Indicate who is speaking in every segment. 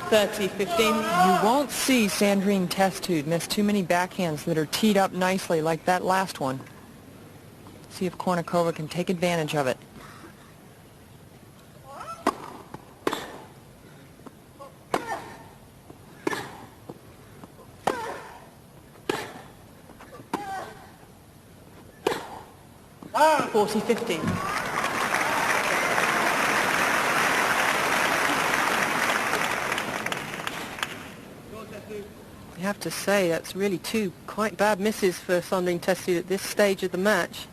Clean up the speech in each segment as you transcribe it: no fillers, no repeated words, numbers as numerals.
Speaker 1: 30-15.
Speaker 2: You won't see Sandrine Testud miss too many backhands that are teed up nicely like that last one. See if Kournikova can take advantage of it.
Speaker 1: Ah! 40-15.
Speaker 3: You have to say that's really two quite bad misses for Sandrine Testud at this stage of the match.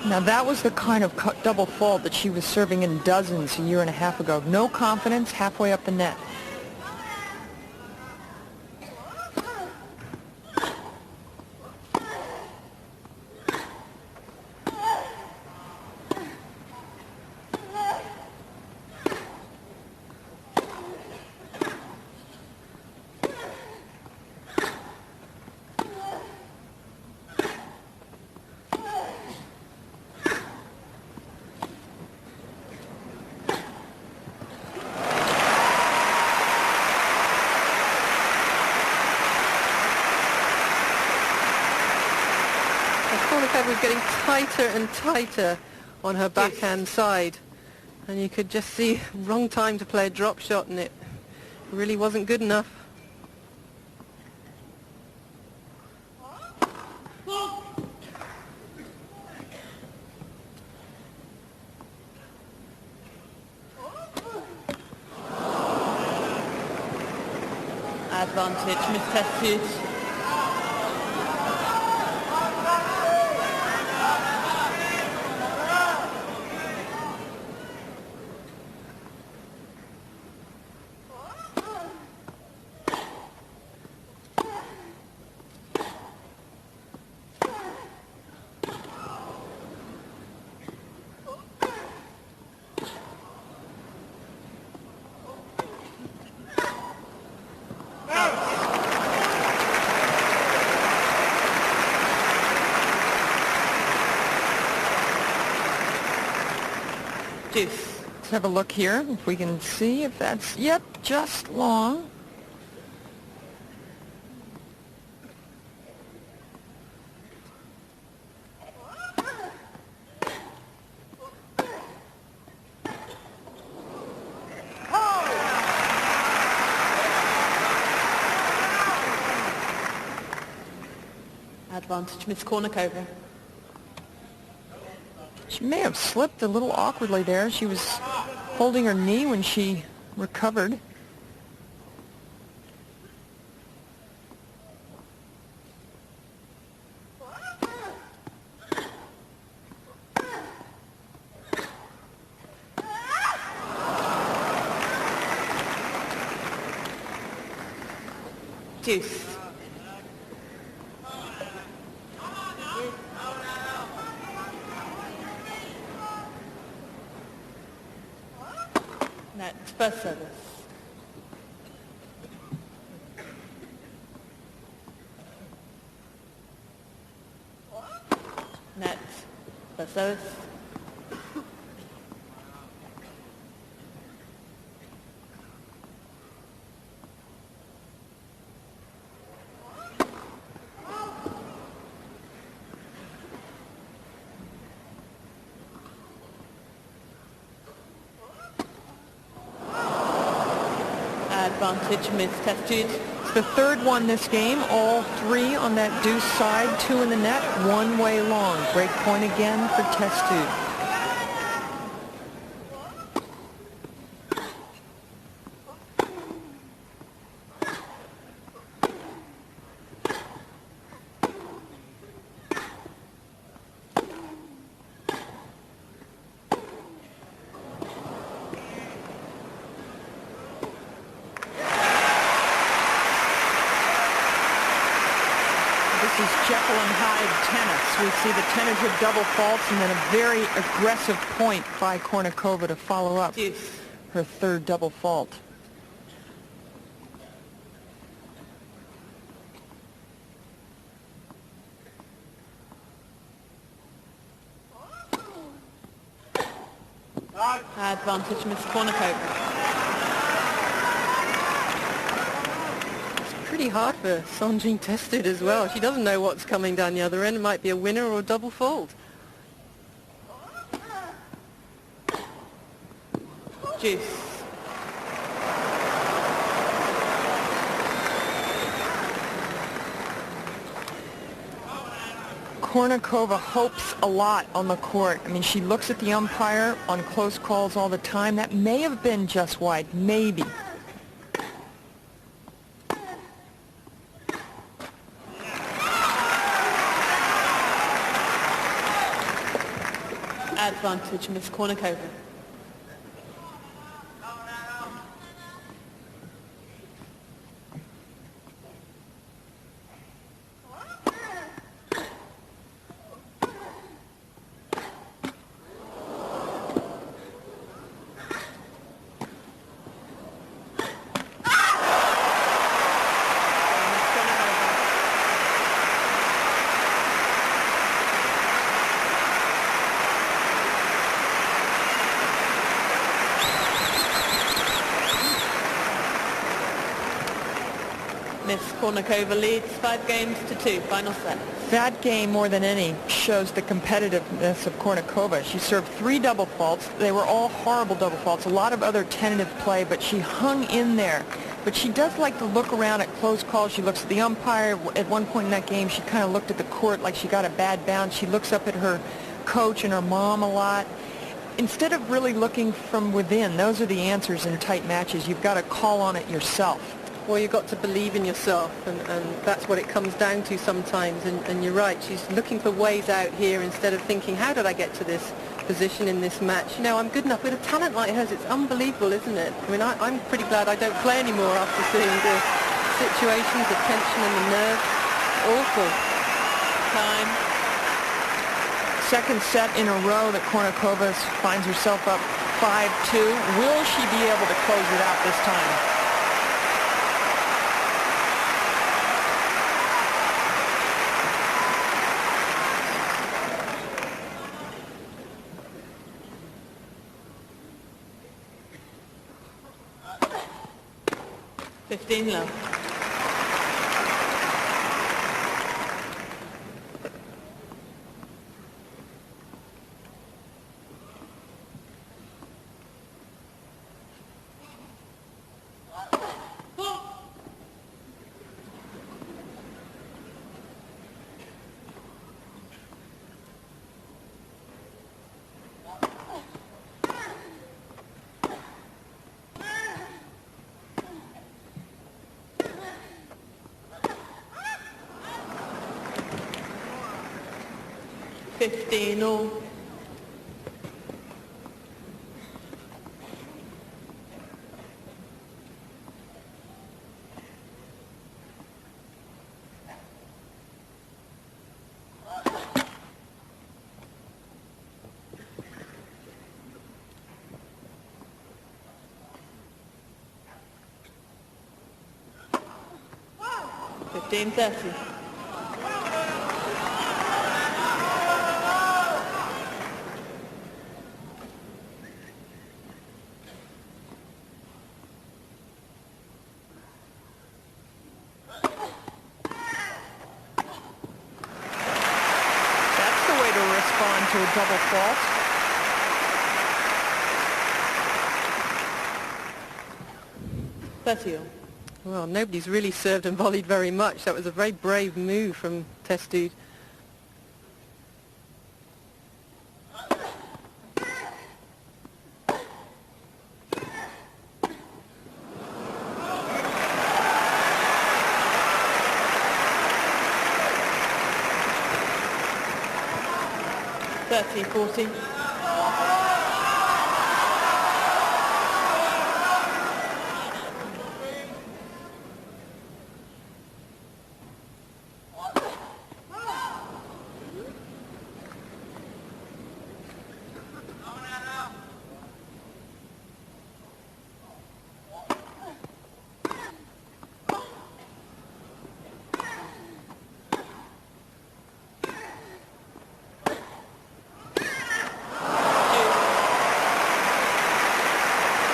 Speaker 2: Now that was the kind of double fault that she was serving in dozens a year and a half ago. No confidence halfway up the net.
Speaker 3: Kournikova was getting tighter and tighter on her backhand side, and you could just see wrong time to play a drop shot, and it really wasn't good enough.
Speaker 1: Advantage, Miss Testud. Deuce.
Speaker 2: Let's have a look here if we can see if that's, yep, just long.
Speaker 1: Advantage, Miss Kournikova.
Speaker 2: She may have slipped a little awkwardly there. She was holding her knee when she recovered.
Speaker 1: Deuce. Net, first service. Net, first service. Advantage, Miss Testud.
Speaker 2: It's the third one this game, all three on that deuce side, two in the net, one way long. Break point again for Testud. This is Jekyll and Hyde tennis. We see the tentative double faults and then a very aggressive point by Kournikova to follow up
Speaker 1: Deuce.
Speaker 2: her third double fault.
Speaker 1: Advantage, Miss Kournikova.
Speaker 3: Pretty hard for Sandrine Testud as well. She doesn't know what's coming down the other end. It might be a winner or a double fault.
Speaker 1: Deuce.
Speaker 2: Kournikova hopes a lot on the court. I mean, she looks at the umpire on close calls all the time. That may have been just wide, maybe.
Speaker 1: Advantage, Miss Kournikova. Miss Kournikova leads 5-2, final set.
Speaker 2: That game, more than any, shows the competitiveness of Kournikova. She served 3 double faults. They were all horrible double faults. A lot of other tentative play, but she hung in there. But she does like to look around at close calls. She looks at the umpire. At one point in that game, she kind of looked at the court like she got a bad bounce. She looks up at her coach and her mom a lot. Instead of really looking from within, those are the answers in tight matches. You've got to call on it yourself.
Speaker 3: Well, you've got to believe in yourself, and that's what it comes down to sometimes. And you're right, she's looking for ways out here instead of thinking, how did I get to this position in this match? You know, I'm good enough. With a talent like hers, it's unbelievable, isn't it? I mean, I'm pretty glad I don't play anymore after seeing the situations, the tension and the nerves. Awful.
Speaker 1: Time.
Speaker 2: Second set in a row that Kournikova finds herself up 5-2. Will she be able to close it out this time?
Speaker 1: Love. All. $15-30.
Speaker 2: To a double fault.
Speaker 3: Well, nobody's really served and volleyed very much. That was a very brave move from Testud.
Speaker 1: $30-40.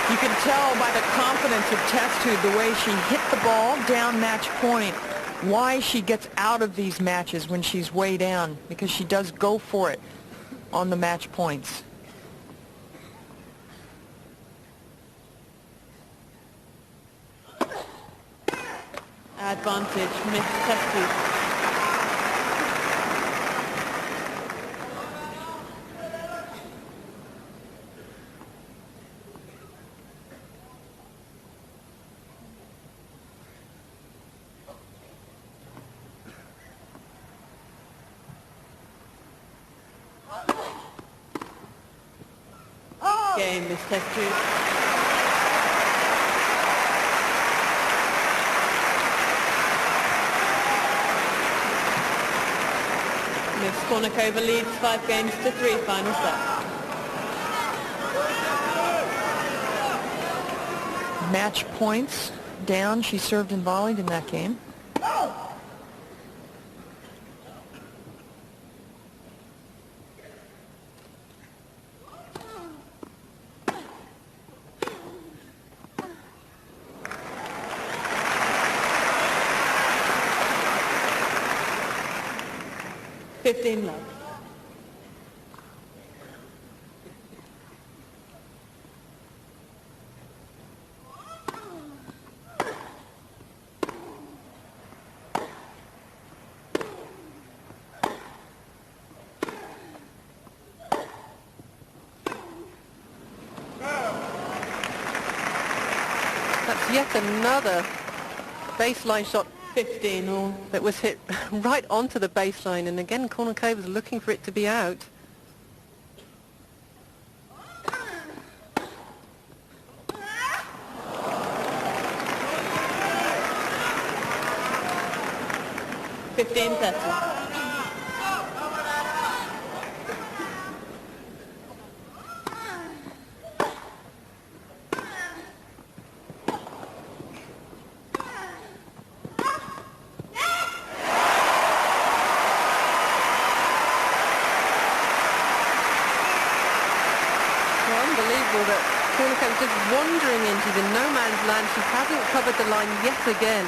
Speaker 2: You can tell by the confidence of Testud, the way she hit the ball down match point, why she gets out of these matches when she's way down, because she does go for it on the match points.
Speaker 1: Advantage, Miss Testud. Game, Miss Testud. Miss Kournikova leads 5 games to 3, final set.
Speaker 2: Match points down. She served and volleyed in that game.
Speaker 1: Love.
Speaker 3: That's yet another baseline shot
Speaker 1: 15 all.
Speaker 3: that was hit right onto the baseline, and again Kournikova's looking for it to be out. That Kournikova's just wandering into the no man's land. She hasn't covered the line yet again.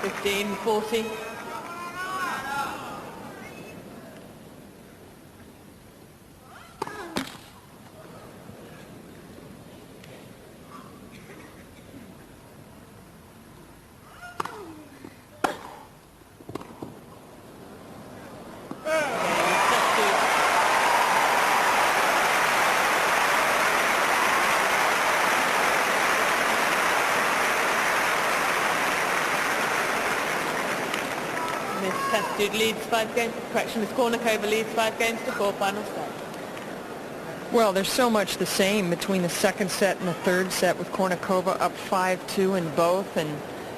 Speaker 1: 15-40. Testud leads 5 games. Correction, Miss Kournikova leads 5 games to 4, final set.
Speaker 2: Well, there's so much the same between the second set and the third set, with Kournikova up 5-2 in both, and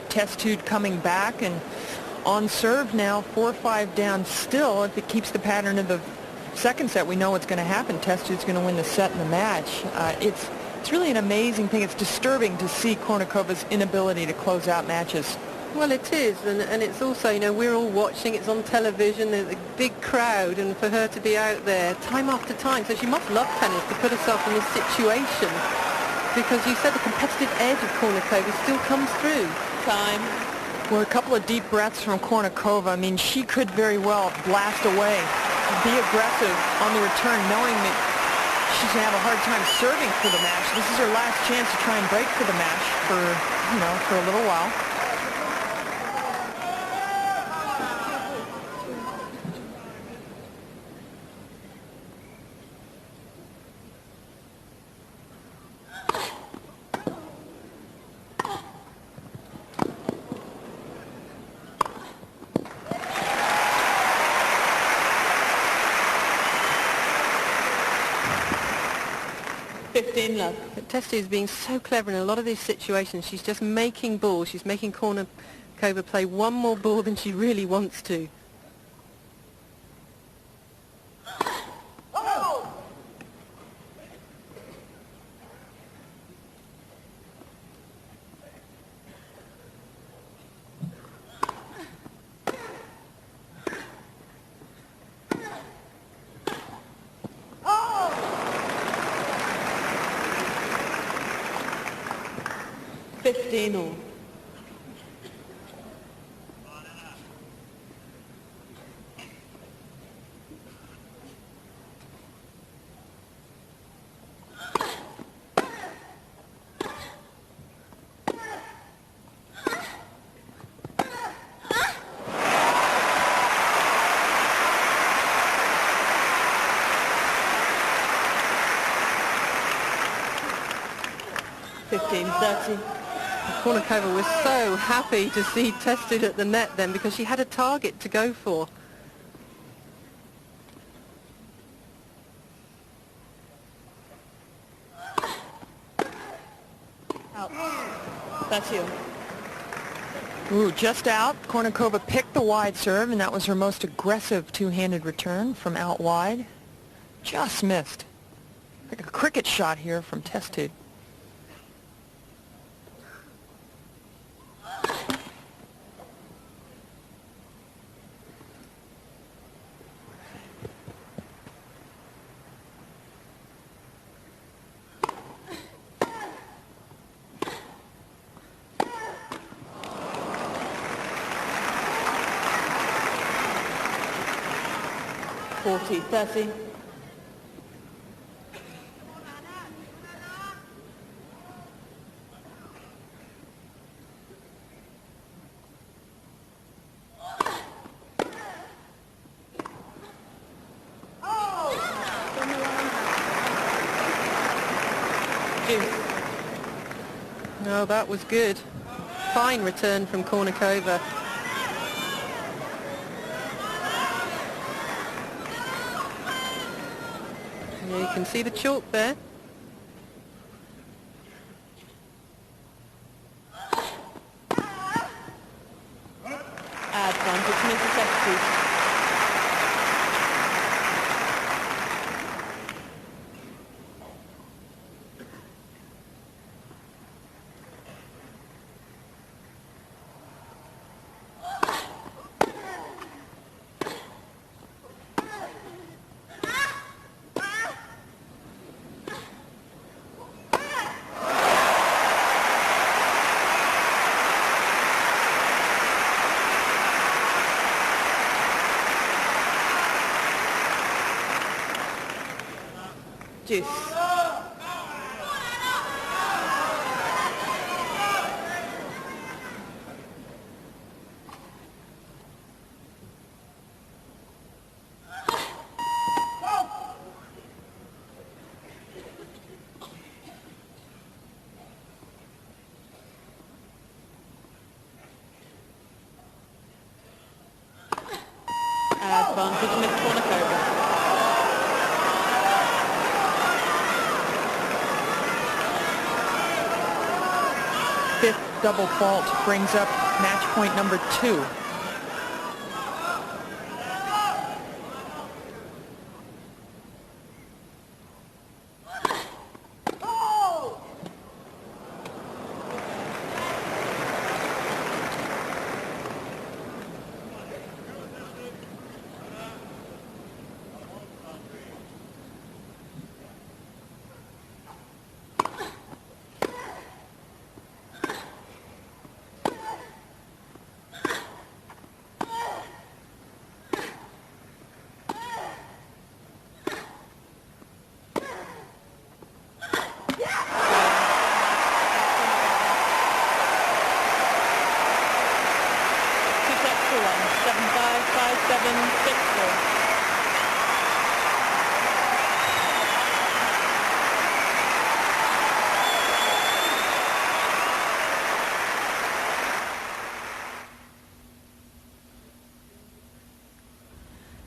Speaker 2: Testud coming back and on serve now, 4-5 down still. If it keeps the pattern of the second set, we know what's going to happen. Testud's going to win the set and the match. It's really an amazing thing. It's disturbing to see Kournikova's inability to close out matches.
Speaker 3: Well, it is, and it's also, you know, we're all watching, it's on television, there's a big crowd, and for her to be out there time after time, so she must love tennis to put herself in this situation, because you said the competitive edge of Kournikova still comes through.
Speaker 1: Time.
Speaker 2: Well, a couple of deep breaths from Kournikova. I mean, she could very well blast away, be aggressive on the return, knowing that she's going to have a hard time serving for the match. This is her last chance to try and break for the match for, you know, for a little while.
Speaker 1: Love.
Speaker 3: Testud is being so clever in a lot of these situations. She's just making balls. She's making Kournikova play one more ball than she really wants to.
Speaker 1: 15 all.
Speaker 3: Kournikova was so happy to see Testud at the net then, because she had a target to go for.
Speaker 1: Out. That's you.
Speaker 2: Ooh, just out. Kournikova picked the wide serve, and that was her most aggressive two-handed return from out wide. Just missed. Like a cricket shot here from Testud.
Speaker 1: Forty, 30.
Speaker 3: Oh, that was good. Fine return from Kournikova. Yeah, you can see the chalk there.
Speaker 1: Advantage, Mrs. Testud. Deuce. Advantage, Miss Kournikova.
Speaker 2: Fifth double fault brings up match point number 2.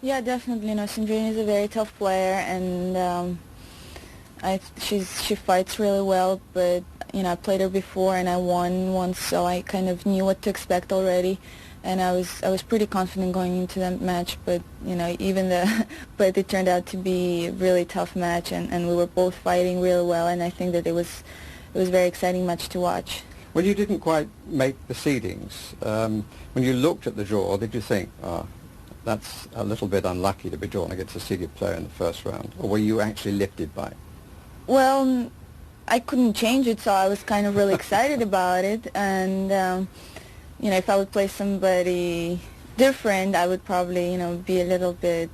Speaker 4: Yeah, definitely. You know, Sandrine is a very tough player, and she fights really well. But you know, I played her before, and I won once, so I kind of knew what to expect already. And I was pretty confident going into that match. But you know, but it turned out to be a really tough match, and we were both fighting really well. And I think that it was a very exciting match to watch.
Speaker 5: Well, you didn't quite make the seedings. When you looked at the draw, did you think, that's a little bit unlucky to be drawn against a seeded player in the first round? Or were you actually lifted by it?
Speaker 4: Well, I couldn't change it, so I was kind of really excited about it. And if I would play somebody different, I would probably be a little bit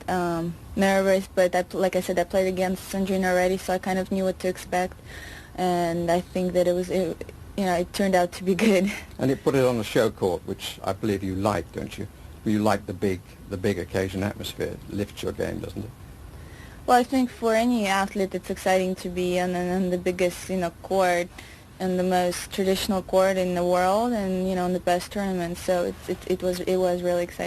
Speaker 4: nervous. But like I said, I played against Sandrine already, so I kind of knew what to expect, and I think that it turned out to be good.
Speaker 5: And it put it on the show court, which I believe you like, don't you? You like the big occasion atmosphere. It lifts your game, doesn't it?
Speaker 4: Well, I think for any athlete, it's exciting to be on the biggest, court, and the most traditional court in the world, and on the best tournament. So it was really exciting.